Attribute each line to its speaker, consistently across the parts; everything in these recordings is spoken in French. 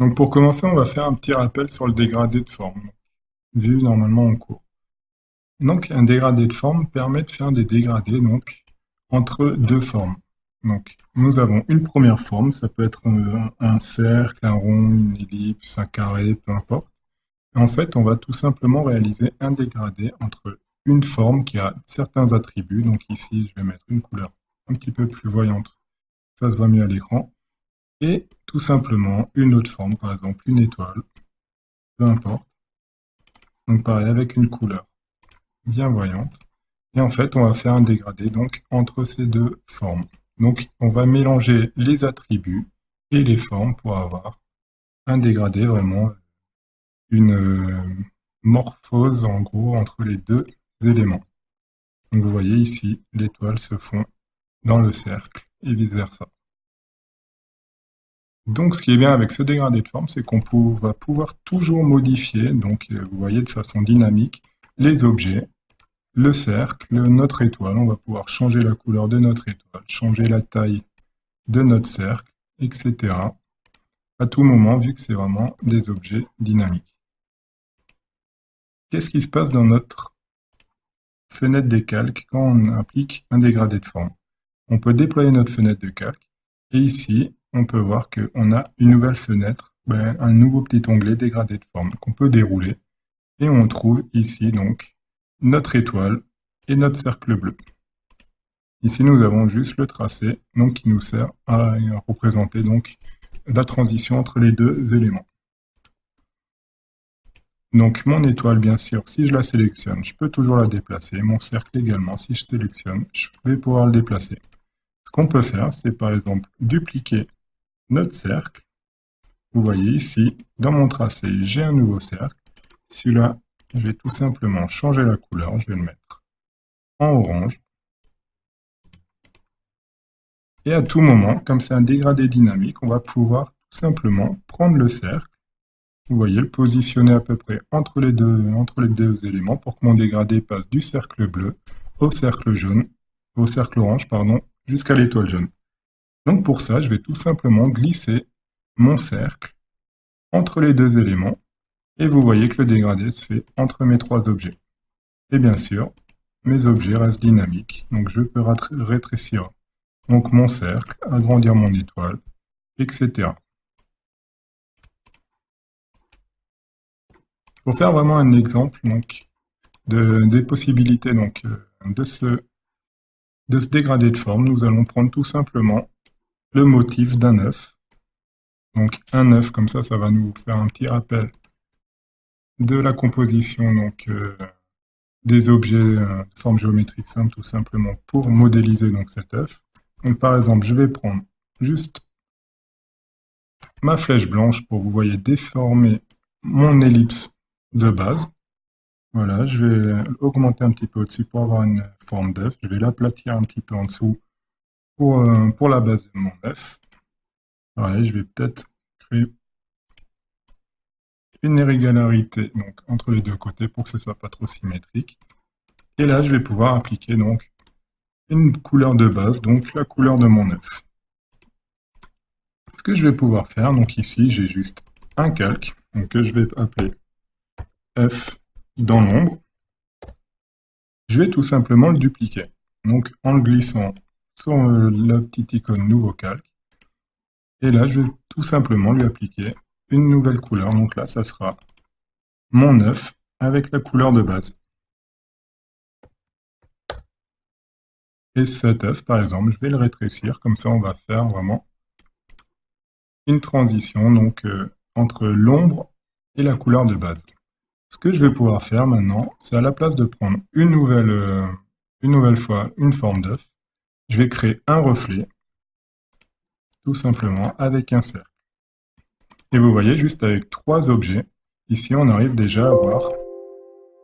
Speaker 1: Donc pour commencer, on va faire un petit rappel sur le dégradé de forme, vu normalement en cours. Donc un dégradé de forme permet de faire des dégradés donc, entre deux formes. Donc nous avons une première forme, ça peut être un cercle, un rond, une ellipse, un carré, peu importe. Et en fait, on va tout simplement réaliser un dégradé entre une forme qui a certains attributs. Donc ici, je vais mettre une couleur un petit peu plus voyante, ça se voit mieux à l'écran. Et tout simplement une autre forme, par exemple une étoile, peu importe. Donc pareil, avec une couleur bien voyante. Et en fait, on va faire un dégradé donc entre ces deux formes. Donc on va mélanger les attributs et les formes pour avoir un dégradé vraiment, une morphose en gros entre les deux éléments. Donc vous voyez ici, l'étoile se fond dans le cercle et vice-versa. Donc ce qui est bien avec ce dégradé de forme, c'est qu'on va pouvoir toujours modifier, donc vous voyez de façon dynamique, les objets, le cercle, notre étoile. On va pouvoir changer la couleur de notre étoile, changer la taille de notre cercle, etc. à tout moment, vu que c'est vraiment des objets dynamiques. Qu'est-ce qui se passe dans notre fenêtre des calques quand on applique un dégradé de forme? On peut déployer notre fenêtre de calque, et ici, on peut voir qu'on a une nouvelle fenêtre, un nouveau petit onglet dégradé de forme qu'on peut dérouler, et on trouve ici donc notre étoile et notre cercle bleu. Ici, nous avons juste le tracé, donc qui nous sert à représenter donc la transition entre les deux éléments. Donc mon étoile, bien sûr, si je la sélectionne, je peux toujours la déplacer. Mon cercle également, si je sélectionne, je vais pouvoir le déplacer. Ce qu'on peut faire, c'est par exemple dupliquer notre cercle. Vous voyez ici, dans mon tracé, j'ai un nouveau cercle. Celui-là, je vais tout simplement changer la couleur. Je vais le mettre en orange. Et à tout moment, comme c'est un dégradé dynamique, on va pouvoir tout simplement prendre le cercle. Vous voyez, le positionner à peu près entre les deux éléments pour que mon dégradé passe du cercle bleu au cercle jaune, au cercle orange, pardon, jusqu'à l'étoile jaune. Donc pour ça, je vais tout simplement glisser mon cercle entre les deux éléments et vous voyez que le dégradé se fait entre mes trois objets. Et bien sûr, mes objets restent dynamiques, donc je peux rétrécir donc mon cercle, agrandir mon étoile, etc. Pour faire vraiment un exemple donc, des possibilités donc, de ce dégradé de forme, nous allons prendre tout simplement le motif d'un œuf. Donc un œuf, comme ça va nous faire un petit rappel de la composition donc, des objets de forme géométrique simple, tout simplement pour modéliser donc, cet œuf. Donc par exemple, je vais prendre juste ma flèche blanche pour, vous voyez, déformer mon ellipse de base. Voilà, je vais augmenter un petit peu au-dessus pour avoir une forme d'œuf. Je vais l'aplatir un petit peu en dessous pour la base de mon œuf. Pareil, je vais peut-être créer une irrégularité donc, entre les deux côtés pour que ce soit pas trop symétrique. Et là, je vais pouvoir appliquer donc une couleur de base, donc la couleur de mon œuf. Ce que je vais pouvoir faire, donc ici, j'ai juste un calque, donc que je vais appeler œuf dans l'ombre. Je vais tout simplement le dupliquer. Donc en le glissant sur la petite icône nouveau calque. Et là, je vais tout simplement lui appliquer une nouvelle couleur. Donc là, ça sera mon œuf avec la couleur de base. Et cet œuf, par exemple, je vais le rétrécir. Comme ça, on va faire vraiment une transition donc, entre l'ombre et la couleur de base. Ce que je vais pouvoir faire maintenant, c'est à la place de prendre une nouvelle fois une forme d'œuf, je vais créer un reflet, tout simplement, avec un cercle. Et vous voyez, juste avec trois objets, ici on arrive déjà à avoir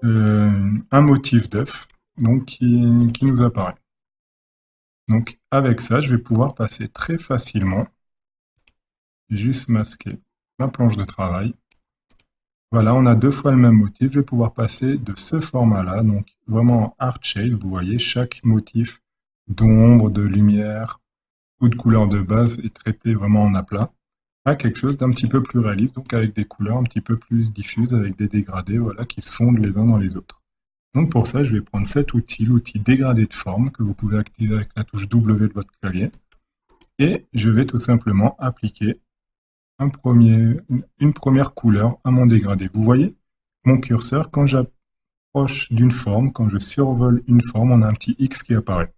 Speaker 1: un motif d'œuf donc qui nous apparaît. Donc avec ça, je vais pouvoir passer très facilement, juste masquer ma planche de travail. Voilà, on a deux fois le même motif. Je vais pouvoir passer de ce format-là, donc vraiment en hard shade. Vous voyez, chaque motif d'ombre, de lumière ou de couleur de base est traité vraiment en aplat. à quelque chose d'un petit peu plus réaliste, donc avec des couleurs un petit peu plus diffuses, avec des dégradés voilà, qui se fondent les uns dans les autres. Donc pour ça, je vais prendre cet outil, l'outil dégradé de forme, que vous pouvez activer avec la touche W de votre clavier, et je vais tout simplement appliquer une première couleur à mon dégradé. Vous voyez, mon curseur, quand j'approche d'une forme, quand je survole une forme, on a un petit X qui apparaît.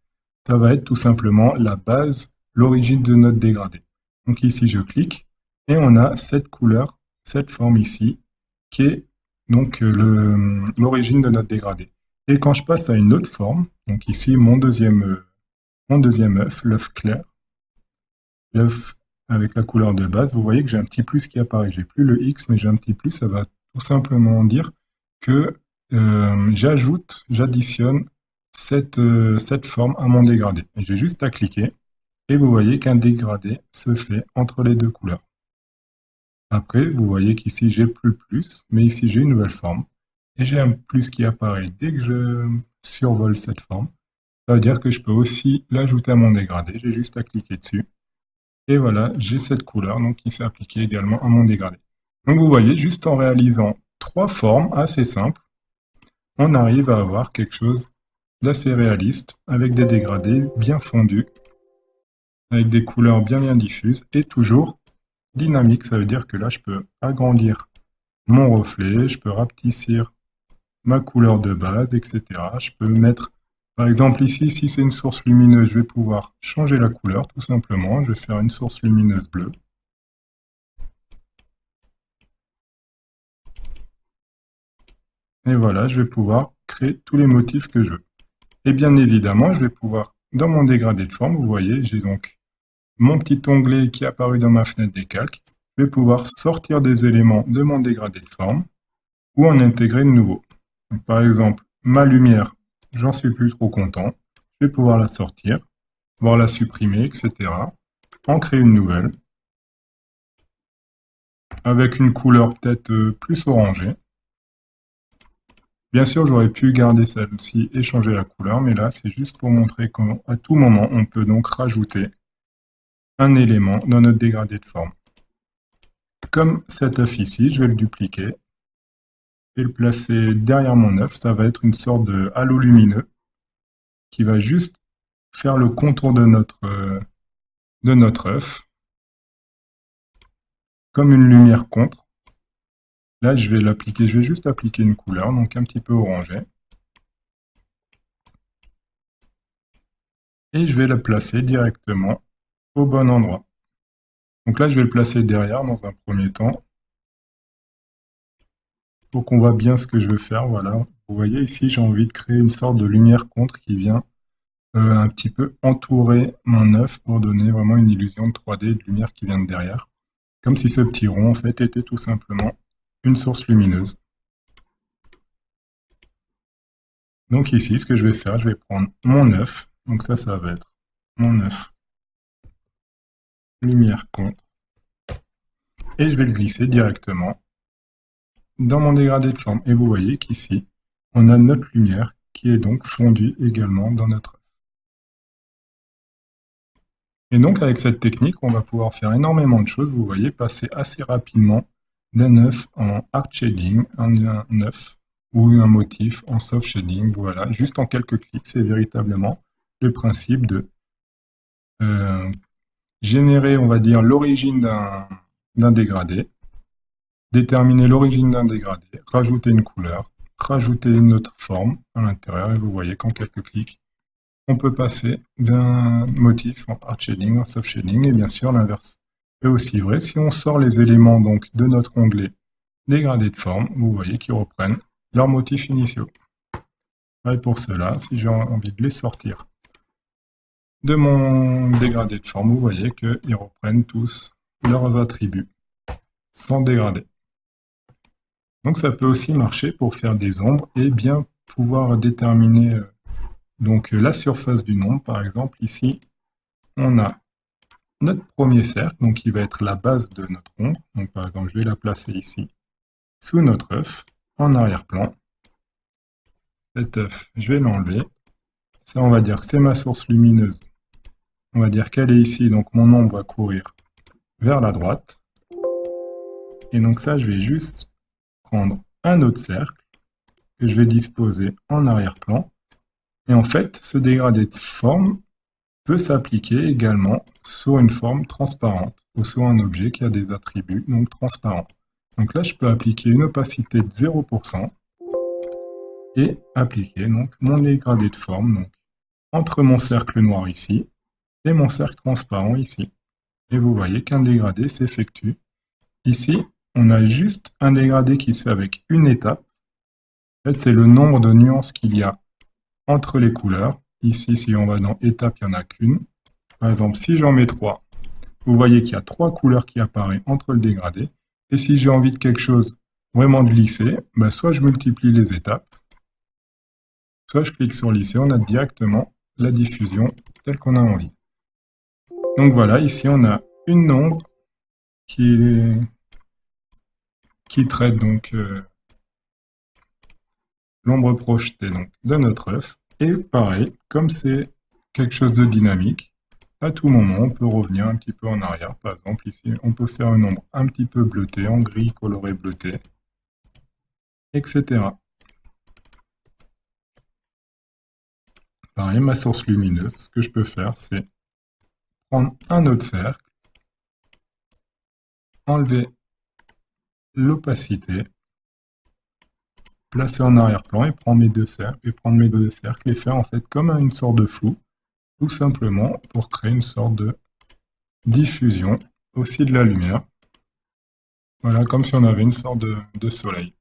Speaker 1: Ça va être tout simplement la base, l'origine de notre dégradé. Donc ici, je clique, et on a cette couleur, cette forme ici, qui est donc l'origine de notre dégradé. Et quand je passe à une autre forme, donc ici, mon deuxième œuf, l'œuf clair, l'œuf avec la couleur de base, vous voyez que j'ai un petit plus qui apparaît. J'ai plus le X, mais j'ai un petit plus. Ça va tout simplement dire que j'additionne cette forme à mon dégradé. Et j'ai juste à cliquer, et vous voyez qu'un dégradé se fait entre les deux couleurs. Après, vous voyez qu'ici j'ai plus le plus, mais ici j'ai une nouvelle forme. Et j'ai un plus qui apparaît dès que je survole cette forme. Ça veut dire que je peux aussi l'ajouter à mon dégradé. J'ai juste à cliquer dessus. Et voilà, j'ai cette couleur donc, qui s'est appliquée également à mon dégradé. Donc vous voyez, juste en réalisant 3 formes assez simples, on arrive à avoir quelque chose d'assez réaliste, avec des dégradés bien fondus, avec des couleurs bien diffuses, et toujours dynamique. Ça veut dire que là, je peux agrandir mon reflet, je peux rapetissir ma couleur de base, etc. Je peux mettre, par exemple ici, si c'est une source lumineuse, je vais pouvoir changer la couleur tout simplement. Je vais faire une source lumineuse bleue. Et voilà, je vais pouvoir créer tous les motifs que je veux. Et bien évidemment, je vais pouvoir, dans mon dégradé de forme, vous voyez, j'ai donc mon petit onglet qui est apparu dans ma fenêtre des calques. Je vais pouvoir sortir des éléments de mon dégradé de forme ou en intégrer de nouveaux. Donc, par exemple, ma lumière, j'en suis plus trop content. Je vais pouvoir la sortir, pouvoir la supprimer, etc. En créer une nouvelle avec une couleur peut-être plus orangée. Bien sûr, j'aurais pu garder celle-ci et changer la couleur, mais là, c'est juste pour montrer qu'à tout moment, on peut donc rajouter un élément dans notre dégradé de forme. Comme cet œuf ici, je vais le dupliquer et le placer derrière mon œuf. Ça va être une sorte de halo lumineux qui va juste faire le contour de notre œuf, comme une lumière contre. Là, je vais juste appliquer une couleur, donc un petit peu orangée. Et je vais la placer directement au bon endroit. Donc là, je vais le placer derrière dans un premier temps, pour qu'on voit bien ce que je veux faire. Voilà, vous voyez ici, j'ai envie de créer une sorte de lumière contre qui vient un petit peu entourer mon œuf pour donner vraiment une illusion de 3D de lumière qui vient de derrière. Comme si ce petit rond, en fait, était tout simplement une source lumineuse. Donc ici, ce que je vais faire, je vais prendre mon œuf. Donc ça va être mon œuf lumière contre. Et je vais le glisser directement dans mon dégradé de forme. Et vous voyez qu'ici, on a notre lumière qui est donc fondue également dans notre œuf. Et donc avec cette technique, on va pouvoir faire énormément de choses. Vous voyez, passer assez rapidement d'un œuf en hard shading, un œuf ou un motif en soft shading. Voilà, juste en quelques clics, c'est véritablement le principe de générer, on va dire, l'origine d'un dégradé, déterminer l'origine d'un dégradé, rajouter une couleur, rajouter une autre forme à l'intérieur, et vous voyez qu'en quelques clics, on peut passer d'un motif en hard shading en soft shading, et bien sûr l'inverse est aussi vrai. Si on sort les éléments donc de notre onglet dégradé de forme, vous voyez qu'ils reprennent leurs motifs initiaux. Et pour cela, si j'ai envie de les sortir de mon dégradé de forme, vous voyez qu'ils reprennent tous leurs attributs sans dégrader. Donc ça peut aussi marcher pour faire des ombres et bien pouvoir déterminer donc la surface d'une ombre. Par exemple, ici, on a notre premier cercle, donc qui va être la base de notre ombre. Donc par exemple, je vais la placer ici, sous notre œuf, en arrière-plan. Cet œuf, je vais l'enlever. Ça, on va dire que c'est ma source lumineuse. On va dire qu'elle est ici, donc mon ombre va courir vers la droite. Et donc ça, je vais juste prendre un autre cercle que je vais disposer en arrière-plan. Et en fait, ce dégradé de forme peut s'appliquer également sur une forme transparente ou sur un objet qui a des attributs donc transparents. Donc là, je peux appliquer une opacité de 0% et appliquer donc mon dégradé de forme donc, entre mon cercle noir ici et mon cercle transparent ici. Et vous voyez qu'un dégradé s'effectue. Ici, on a juste un dégradé qui se fait avec une étape. En fait, c'est le nombre de nuances qu'il y a entre les couleurs. Ici, si on va dans étape, il n'y en a qu'une. Par exemple, si j'en mets 3, vous voyez qu'il y a 3 couleurs qui apparaissent entre le dégradé. Et si j'ai envie de quelque chose vraiment de lissé, ben soit je multiplie les étapes, soit je clique sur lisser, on a directement la diffusion telle qu'on a envie. Donc voilà, ici on a une ombre qui traite donc l'ombre projetée donc, de notre œuf. Et pareil, comme c'est quelque chose de dynamique, à tout moment, on peut revenir un petit peu en arrière. Par exemple, ici, on peut faire une ombre un petit peu bleutée, en gris coloré bleuté, etc. Pareil, ma source lumineuse, ce que je peux faire, c'est prendre un autre cercle, enlever l'opacité, placer en arrière-plan et prendre mes deux cercles et faire en fait comme une sorte de flou, tout simplement pour créer une sorte de diffusion aussi de la lumière. Voilà, comme si on avait une sorte de soleil.